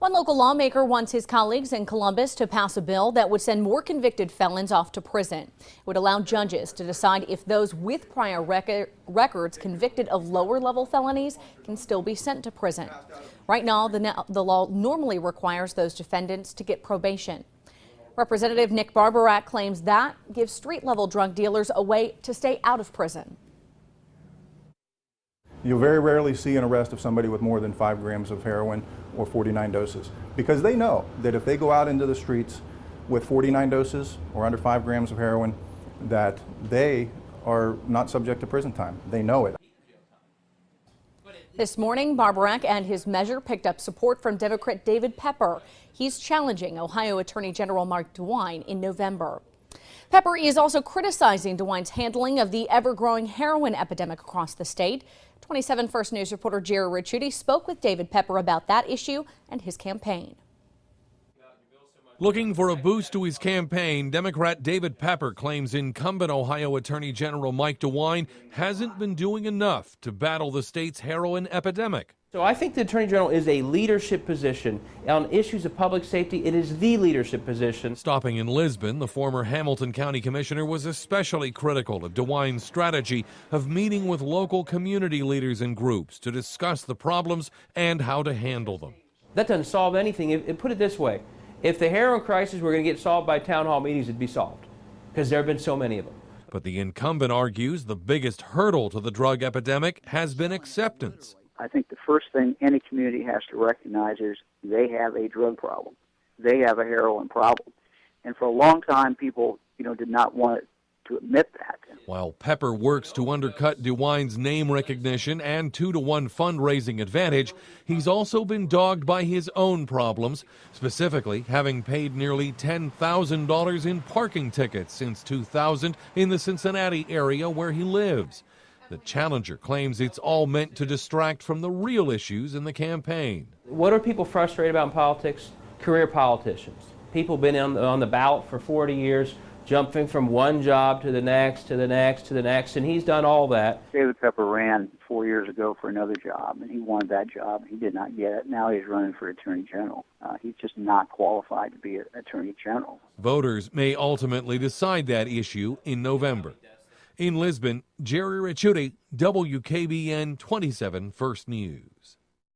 One local lawmaker wants his colleagues in Columbus to pass a bill that would send more convicted felons off to prison. It would allow judges to decide if those with prior records convicted of lower-level felonies can still be sent to prison. Right now, the law normally requires those defendants to get probation. Representative Nick Barbarack claims that gives street-level drug dealers a way to stay out of prison. You'll very rarely see an arrest of somebody with more than 5 grams of heroin or 49 doses, because they know that if they go out into the streets with 49 doses or under 5 grams of heroin, that they are not subject to prison time. They know it. This morning, Barbarack and his measure picked up support from Democrat David Pepper. He's challenging Ohio Attorney General Mark DeWine in November. Pepper is also criticizing DeWine's handling of the ever-growing heroin epidemic across the state. 27 First News reporter Gerry Ricciutti spoke with David Pepper about that issue and his campaign. Looking for a boost to his campaign, Democrat David Pepper claims incumbent Ohio Attorney General Mike DeWine hasn't been doing enough to battle the state's heroin epidemic. So I think the Attorney General is a leadership position. On issues of public safety, it is the leadership position. Stopping in Lisbon, the former Hamilton County Commissioner was especially critical of DeWine's strategy of meeting with local community leaders and groups to discuss the problems and how to handle them. That doesn't solve anything. Put it this way, if the heroin crisis were going to get solved by town hall meetings, it'd be solved, because there have been so many of them. But the incumbent argues the biggest hurdle to the drug epidemic has been acceptance. I think the first thing any community has to recognize is they have a drug problem. They have a heroin problem. And for a long time, people, did not want to admit that. While Pepper works to undercut DeWine's name recognition and 2-to-1 fundraising advantage, he's also been dogged by his own problems, specifically having paid nearly $10,000 in parking tickets since 2000 in the Cincinnati area where he lives. The challenger claims it's all meant to distract from the real issues in the campaign. What are people frustrated about in politics? Career politicians. People been on the ballot for 40 years, jumping from one job to the next, to the next, to the next, and he's done all that. David Pepper ran 4 years ago for another job, and he wanted that job. He did not get it. Now he's running for Attorney General. He's just not qualified to be an Attorney General. Voters may ultimately decide that issue in November. In Lisbon, Gerry Ricciutti, WKBN 27 First News.